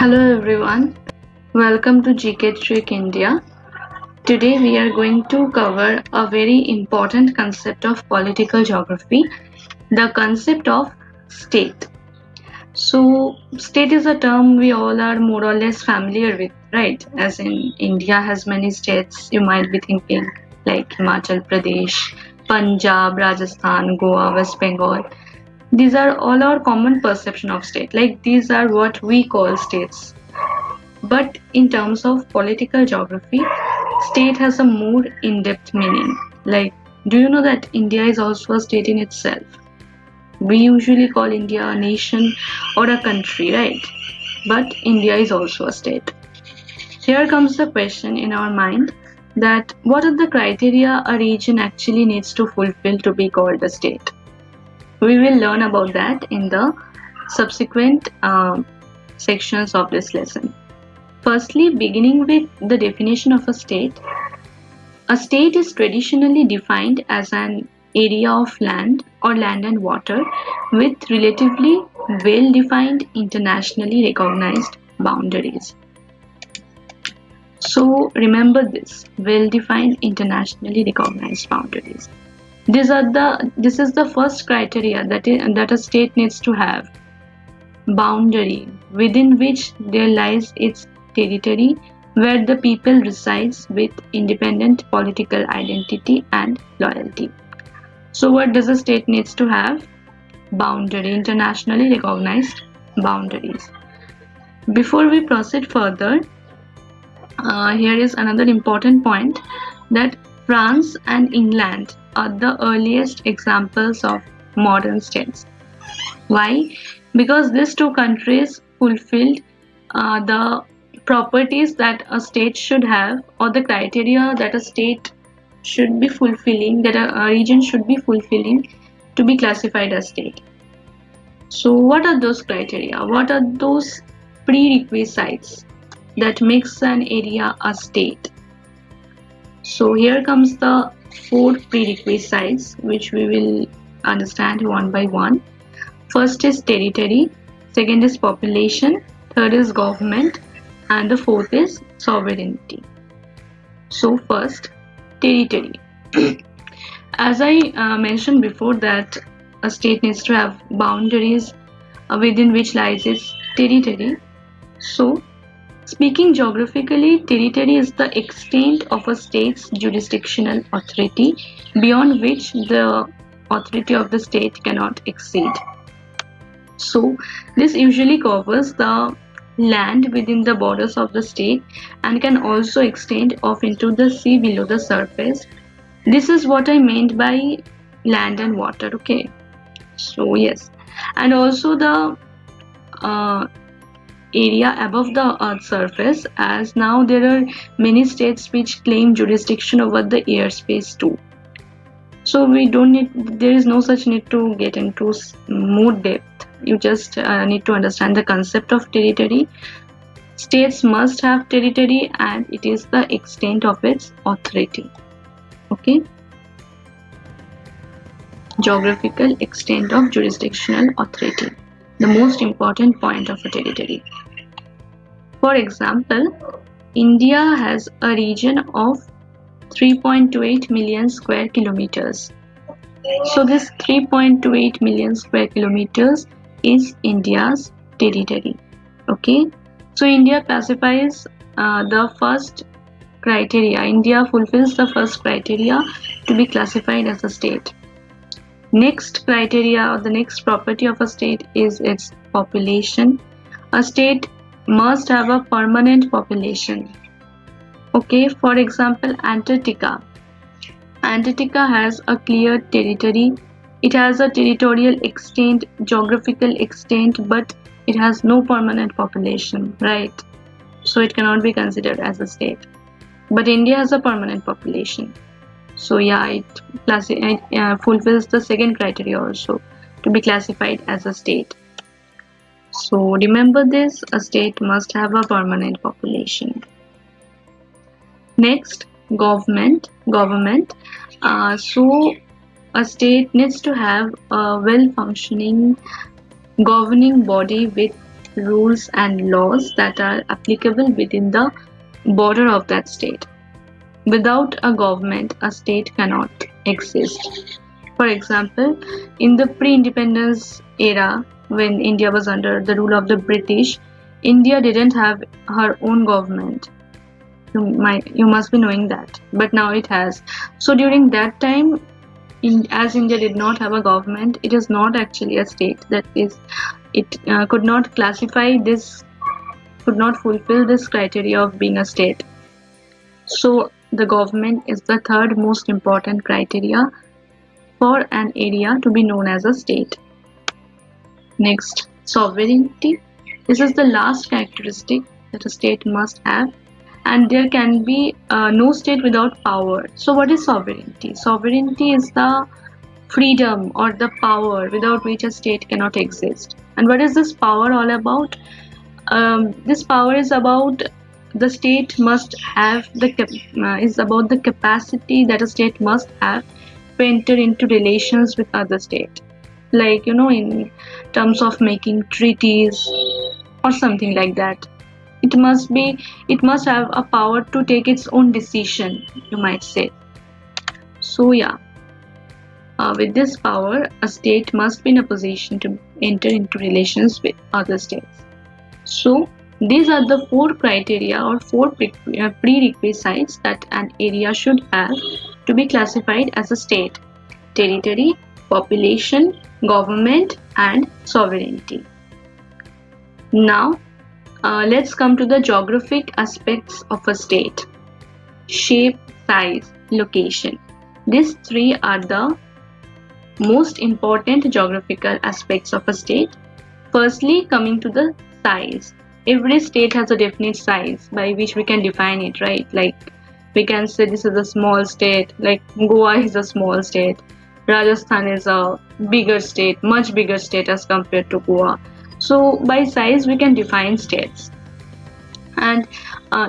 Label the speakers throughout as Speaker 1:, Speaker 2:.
Speaker 1: Hello everyone, welcome to GK Trick India. Today we are going to cover a very important concept of political geography, the concept of state. So, state is a term we all are more or less familiar with, right? As in India has many states, you might be thinking like Himachal Pradesh, Punjab, Rajasthan, Goa, West Bengal. These are all our common perception of state, like these are what we call states. But in terms of political geography, state has a more in-depth meaning. Like, do you know that India is also a state in itself? We usually call India a nation or a country, right? But India is also a state. Here comes the question in our mind that what are the criteria a region actually needs to fulfill to be called a state? We will learn about that in the subsequent sections of this lesson. Firstly, beginning with the definition of a state is traditionally defined as an area of land or land and water with relatively well-defined internationally recognized boundaries. So remember this, well-defined internationally recognized boundaries. This is the first criteria that a state needs to have. Boundary within which there lies its territory where the people resides with independent political identity and loyalty. So what does a state needs to have? Boundary, internationally recognized boundaries. Before we proceed further, here is another important point that France and England are the earliest examples of modern states. Why? Because these two countries fulfilled the properties that a state should have, or the criteria that a state should be fulfilling, that a region should be fulfilling to be classified as state. So what are those criteria? What are those prerequisites that makes an area a state? So here comes the 4 prerequisites which we will understand one by one. First is territory, second is population, third is government, and the fourth is sovereignty. So first, territory. As I mentioned before that a state needs to have boundaries within which lies its territory. So speaking geographically, territory is the extent of a state's jurisdictional authority beyond which the authority of the state cannot exceed. So this usually covers the land within the borders of the state and can also extend off into the sea below the surface. This is what I meant by land and water, okay? So yes, and also the area above the earth's surface, as now there are many states which claim jurisdiction over the airspace too. So there is no such need to get into more depth. You just need to understand the concept of territory. States must have territory and it is the extent of its authority. Okay? Geographical extent of jurisdictional authority. The most important point of a territory. For example, India has a region of 3.28 million square kilometers. So this 3.28 million square kilometers is India's territory. Okay, so India classifies the first criteria. India fulfills the first criteria to be classified as a state. Next criteria, or the next property of a state is its population. A state must have a permanent population. Okay, for example, Antarctica. Antarctica has a clear territory. It has a territorial extent, geographical extent, but it has no permanent population, right? So it cannot be considered as a state. But India has a permanent population. So yeah, it fulfills the second criteria also to be classified as a state. So remember this, a state must have a permanent population. Next, government. So a state needs to have a well-functioning governing body with rules and laws that are applicable within the border of that state. Without a government, a state cannot exist. For example, in the pre-independence era, when India was under the rule of the British, India didn't have her own government. You must be knowing that, but now it has. So during that time, as India did not have a government, it is not actually a state. That is, it could not classify this, could not fulfill this criteria of being a state. So the government is the third most important criteria for an area to be known as a state. Next, sovereignty. This is the last characteristic that a state must have, and there can be no state without power. So what is sovereignty? Sovereignty is the freedom or the power without which a state cannot exist. And what is this power all about? This power is about the state must have is about the capacity that a state must have to enter into relations with other state, like in terms of making treaties or something like that. It must have a power to take its own decision, you might say. So yeah, with this power, a state must be in a position to enter into relations with other states. So these are the four criteria or four prerequisites that an area should have to be classified as a state: territory, population, government, and sovereignty. Now let's come to the geographic aspects of a state: shape, size, location. These three are the most important geographical aspects of a state. Firstly, coming to the size. Every state has a definite size by which we can define it, right? Like we can say this is a small state, like Goa is a small state, Rajasthan is a bigger state, much bigger state as compared to Goa. So by size we can define states. And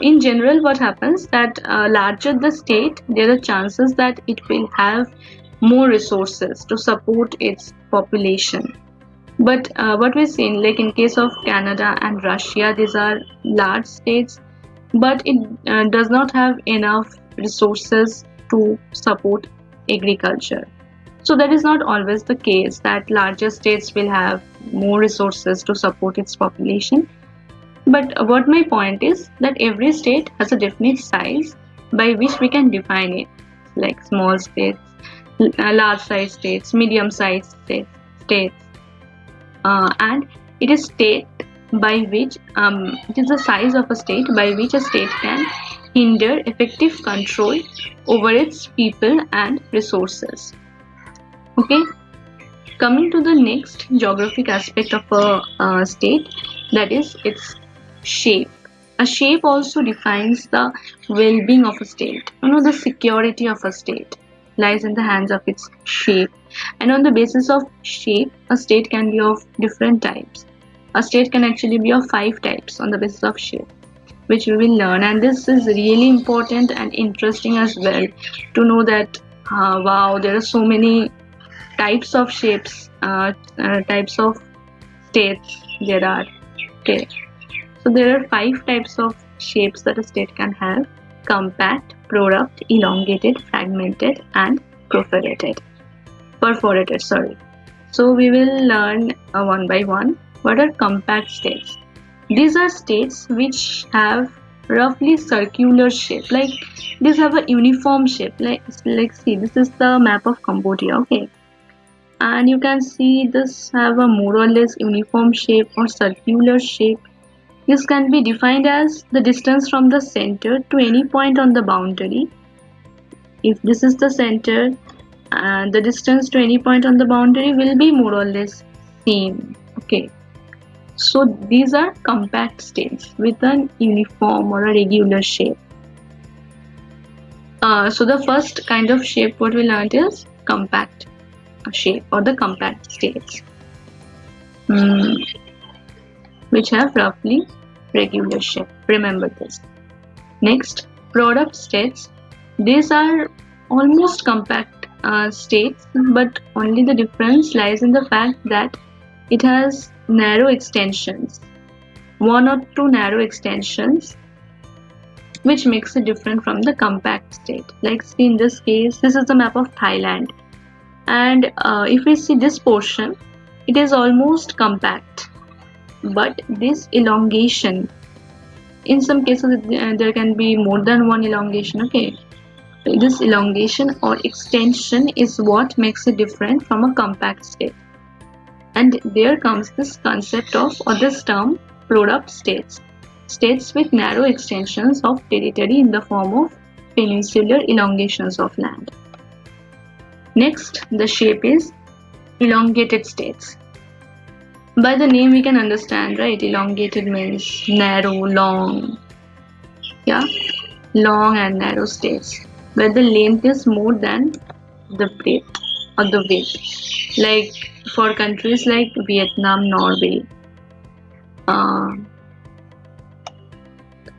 Speaker 1: in general, what happens that larger the state, there are chances that it will have more resources to support its population. But what we've seen, like in case of Canada and Russia, these are large states, but it does not have enough resources to support agriculture. So that is not always the case, that larger states will have more resources to support its population. But what my point is that every state has a definite size by which we can define it, like small states, large size states, medium sized states. And it is state by which it is the size of a state by which a state can hinder effective control over its people and resources. Okay, coming to the next geographic aspect of a state, that is its shape. A shape also defines the well-being of a state. The security of a state lies in the hands of its shape. And on the basis of shape, a state can be of different types. A state can actually be of 5 types on the basis of shape, which we will learn. And this is really important and interesting as well to know that wow, there are so many types of shapes, types of states there are. Okay, so there are 5 types of shapes that a state can have: compact, prorate, elongated, fragmented, and perforated. So we will learn one by one. What are compact states? These are states which have roughly circular shape, like these have a uniform shape. Like see, this is the map of Cambodia, okay, and you can see this have a more or less uniform shape or circular shape. This can be defined as the distance from the center to any point on the boundary. If this is the center, and the distance to any point on the boundary will be more or less same. Okay, so these are compact states with an uniform or a regular shape. So the first kind of shape what we learned is compact shape or the compact states, which have roughly regular shape. Remember this. Next, product states. These are almost compact states, but only the difference lies in the fact that it has narrow extensions. one or two narrow extensions which makes it different from the compact state. Like see in this case, this is the map of Thailand, and if we see this portion, it is almost compact, but this elongation, in some cases there can be more than one elongation. Okay, this elongation or extension is what makes it different from a compact state. And there comes this concept of, or this term, product states. States with narrow extensions of territory in the form of peninsular elongations of land. Next, the shape is elongated states. By the name we can understand, right? Elongated means narrow, long. Yeah, long and narrow states, where the length is more than the breadth or the width. Like for countries like Vietnam, Norway.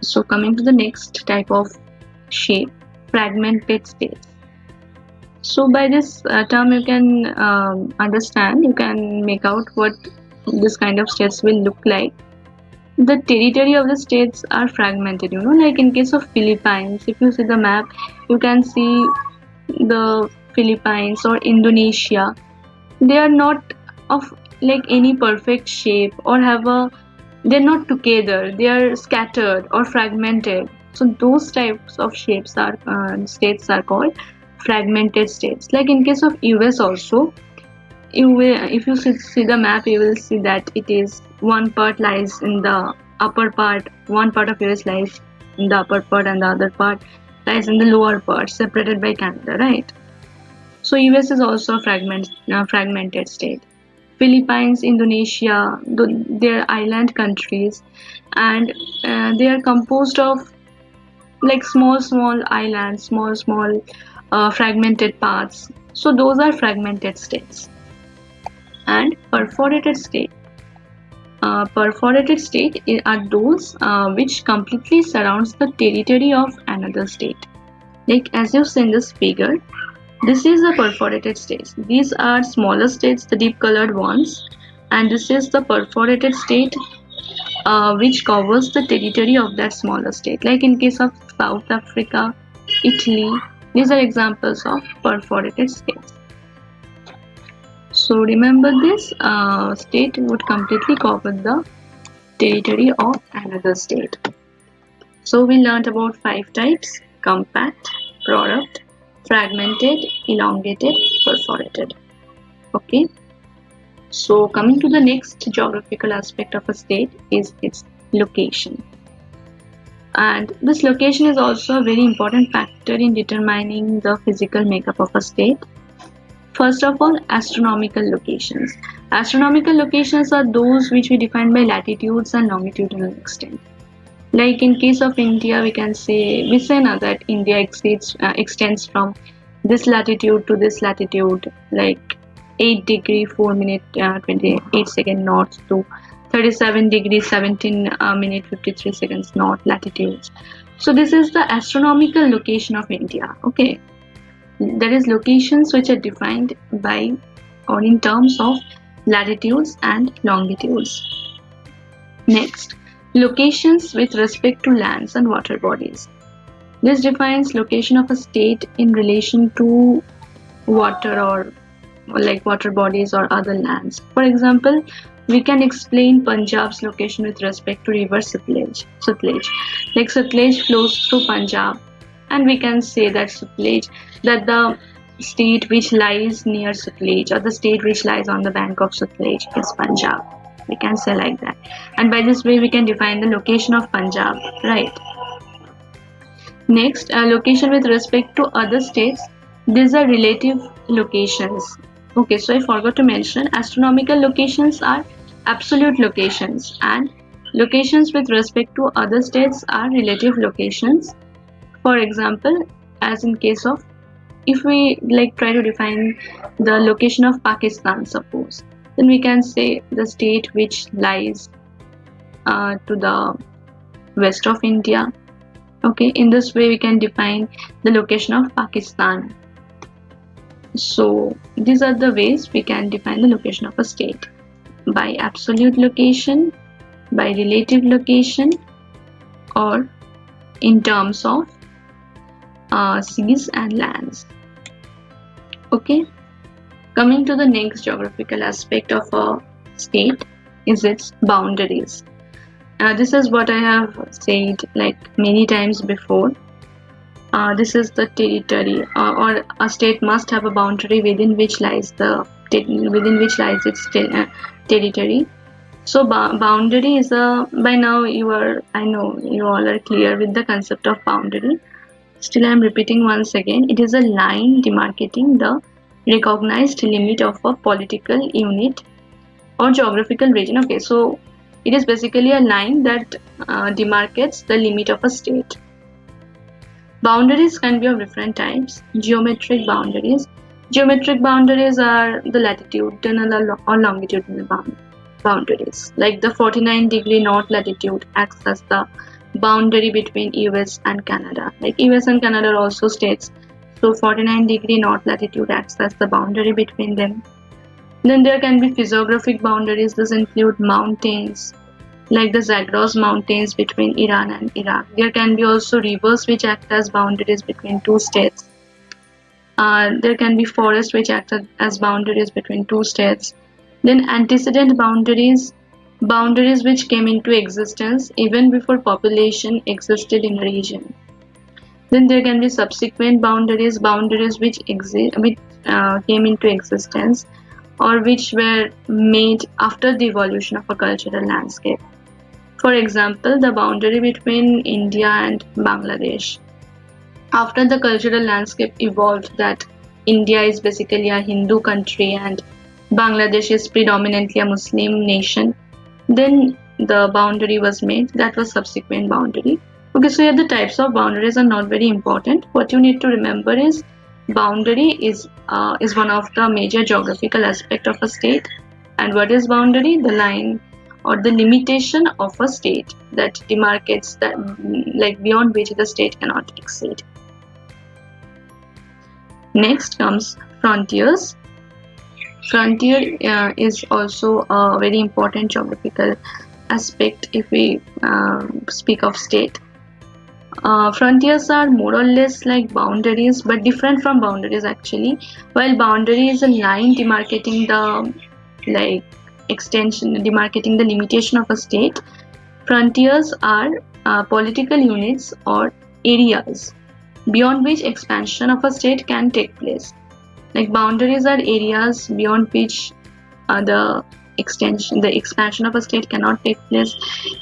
Speaker 1: So coming to the next type of shape, fragmented states. So by this term you can understand, you can make out what this kind of states will look like. The territory of the states are fragmented, like in case of Philippines, if you see the map, you can see the Philippines or Indonesia. They are not of like any perfect shape or they're not together, they are scattered or fragmented. So those types of shapes are states are called fragmented states. Like in case of US also, if you see the map, you will see that it is one part lies in the upper part, one part of US lies in the upper part and the other part lies in the lower part, separated by Canada, right? So US is also a fragmented state. Philippines, Indonesia, they're island countries, and they are composed of like small islands, small fragmented parts. So those are fragmented states. And perforated state. Perforated state are those which completely surrounds the territory of another state. Like as you see in this figure, this is the perforated states. These are smaller states, the deep colored ones, and this is the perforated state which covers the territory of that smaller state. Like in case of South Africa, Italy, these are examples of perforated states. So remember this state would completely cover the territory of another state. So we learned about 5 types: compact, product, fragmented, elongated, perforated. Okay. So coming to the next geographical aspect of a state is its location. And this location is also a very important factor in determining the physical makeup of a state. First of all, astronomical locations. Astronomical locations are those which we define by latitudes and longitudinal extent. Like in case of India, we say now that India extends from this latitude to this latitude, like 8 degree 4 minute 28 second north to 37 degree 17 minute 53 seconds north latitudes. So this is the astronomical location of India. Okay, there is locations which are defined by or in terms of latitudes and longitudes. Next, locations with respect to lands and water bodies. This defines location of a state in relation to water or like water bodies or other lands. For example, we can explain Punjab's location with respect to river Sutlej. Like Sutlej flows through Punjab, and we can say that the state which lies near Sutlej or the state which lies on the bank of Sutlej is Punjab. We can say like that, and by this way we can define the location of Punjab, right? Next, location with respect to other states. These are relative locations. Okay, so I forgot to mention, astronomical locations are absolute locations, and locations with respect to other states are relative locations. For example, as in case of, if we like try to define the location of Pakistan, suppose, then we can say the state which lies to the west of India. Okay, in this way we can define the location of Pakistan. So these are the ways we can define the location of a state: by absolute location, by relative location or in terms of seas and lands. Okay, coming to the next geographical aspect of a state is its boundaries. This is what I have said like many times before. This is the territory, or a state must have a boundary within which lies its territory. So boundary is a, by now I know you all are clear with the concept of boundary. Still I am repeating once again, it is a line demarcating the recognized limit of a political unit or geographical region. Okay, so it is basically a line that demarcates the limit of a state. Boundaries can be of different types. Geometric boundaries. Geometric boundaries are the latitudinal or longitudinal boundaries. Like the 49-degree north latitude acts as the boundary between US and Canada. Like US and Canada are also states. So 49-degree north latitude acts as the boundary between them. Then there can be physiographic boundaries. This include mountains, like the Zagros mountains between Iran and Iraq. There can be also rivers which act as boundaries between two states. There can be forests which act as boundaries between two states. Then antecedent boundaries, boundaries which came into existence even before population existed in a region. Then there can be subsequent boundaries, boundaries which came into existence or which were made after the evolution of a cultural landscape. For example, the boundary between India and Bangladesh. After the cultural landscape evolved that India is basically a Hindu country and Bangladesh is predominantly a Muslim nation, then the boundary was made. That was subsequent boundary. Okay, so here the types of boundaries are not very important. What you need to remember is boundary is one of the major geographical aspect of a state. And what is boundary? The line or the limitation of a state that demarcates that, like beyond which the state cannot exceed. Next comes frontiers. Frontier is also a very important geographical aspect if we speak of state. Frontiers are more or less like boundaries, but different from boundaries actually. While boundary is a line demarcating the demarcating the limitation of a state, frontiers are political units or areas beyond which expansion of a state can take place. Like boundaries are areas beyond which the expansion of a state cannot take place.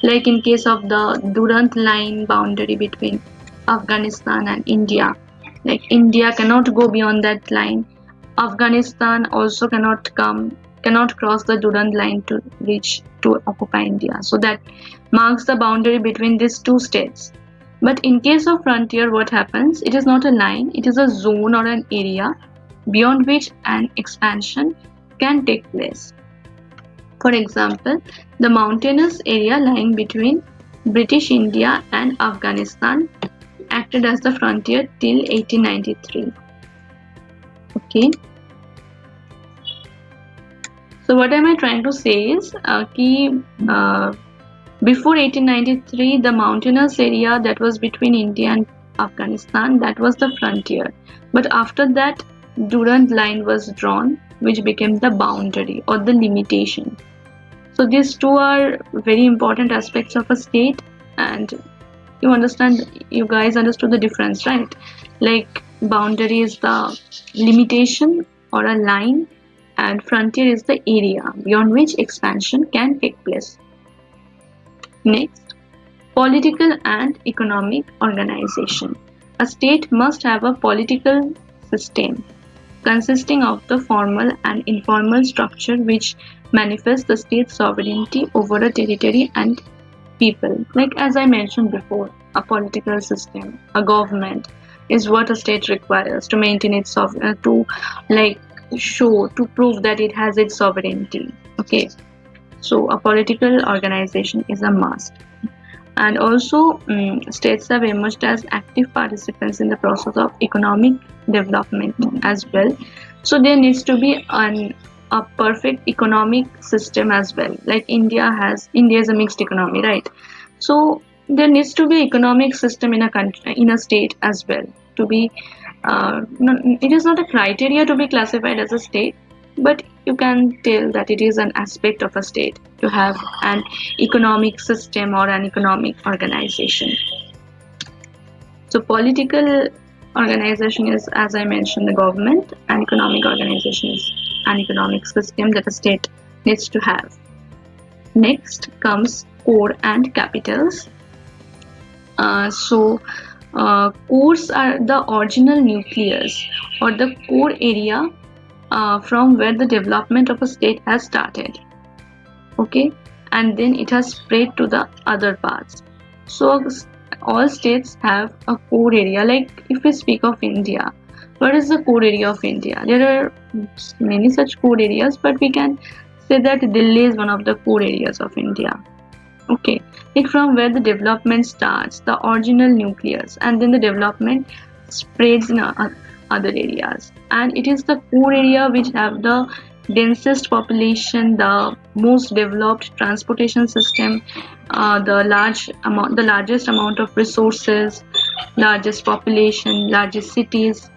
Speaker 1: Like in case of the Durand line boundary between Afghanistan and India, like India cannot go beyond that line. Afghanistan also cannot cross the Durand line to occupy India. So that marks the boundary between these two states. But in case of frontier, what happens? It is not a line, it is a zone or an area beyond which an expansion can take place. For example, the mountainous area lying between British India and Afghanistan acted as the frontier till 1893. Okay. So what am I trying to say is before 1893, the mountainous area that was between India and Afghanistan, that was the frontier. But after that, Durand line was drawn, which became the boundary or the limitation. So these two are very important aspects of a state, and you guys understood the difference, right? Like boundary is the limitation or a line, and frontier is the area beyond which expansion can take place. Next, political and economic organization. A state must have a political system consisting of the formal and informal structure which manifests the state's sovereignty over a territory and people. Like as I mentioned before, a political system, a government is what a state requires to maintain its sovereignty, to prove that it has its sovereignty. Okay, so a political organization is a must. And also states have emerged as active participants in the process of economic development as well. So there needs to be an a perfect economic system as well. Like India is a mixed economy, right? So there needs to be economic system in a country, in a state as well, to be it is not a criteria to be classified as a state, but you can tell that it is an aspect of a state to have an economic system or an economic organization. So political organization is, as I mentioned, the government, and economic organization is an economic system that a state needs to have. Next comes core and capitals. Cores are the original nucleus or the core area from where the development of a state has started. Okay, and then it has spread to the other parts. So all states have a core area. Like if we speak of India, what is the core area of India? There are many such core areas, but we can say that Delhi is one of the core areas of India. Okay, like from where the development starts, the original nucleus, and then the development spreads in other areas, and it is the core area which have the densest population, the most developed transportation system, the largest amount of resources, largest population, largest cities.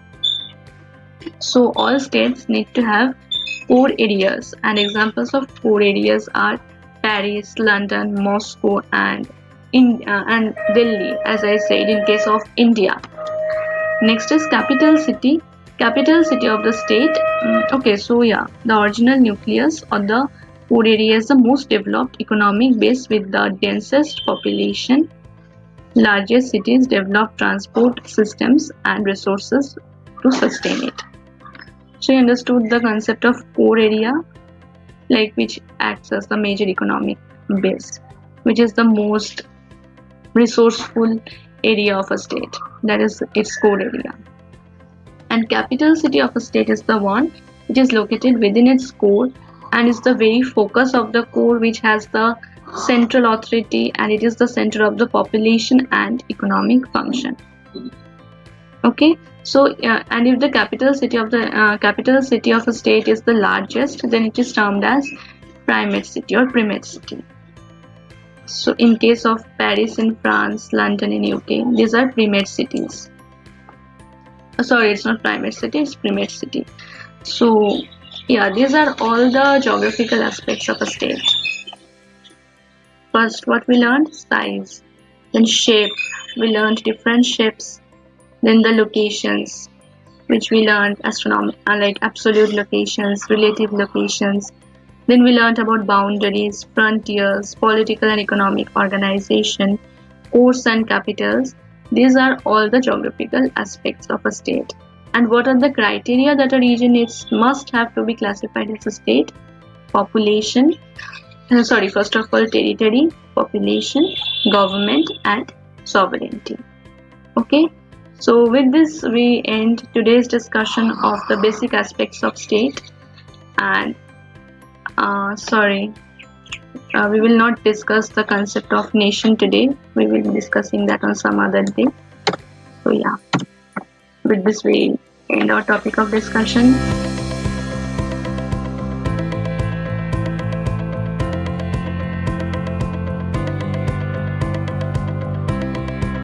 Speaker 1: So all states need to have core areas, and examples of core areas are Paris, London, Moscow, and Delhi, as I said in case of India. Next is capital city. Capital city of the state. Okay, so yeah, the original nucleus or the core area is the most developed economic base with the densest population, largest cities, developed transport systems, and resources to sustain it. So you understood the concept of core area, like which acts as the major economic base, which is the most resourceful area of a state, that is its core area. And capital city of a state is the one which is located within its core and is the very focus of the core, which has the central authority, and it is the center of the population and economic function. Okay, so and if the capital city of a state is the largest, then it is termed as primate city or primate city. So in case of Paris in France, London in UK, these are primate cities. Sorry, it's not primate city, it's primate city. So yeah, these are all the geographical aspects of a state. First, what we learned? Size. Then shape. We learned different shapes. Then the locations, which we learned like absolute locations, relative locations. Then we learned about boundaries, frontiers, political and economic organization, cores and capitals. These are all the geographical aspects of a state. And what are the criteria that a region must have to be classified as a state? Population, first of all, territory, population, government, and sovereignty. Okay, so with this we end today's discussion of the basic aspects of state. And we will not discuss the concept of nation today. We will be discussing that on some other day. So yeah, with this we end our topic of discussion.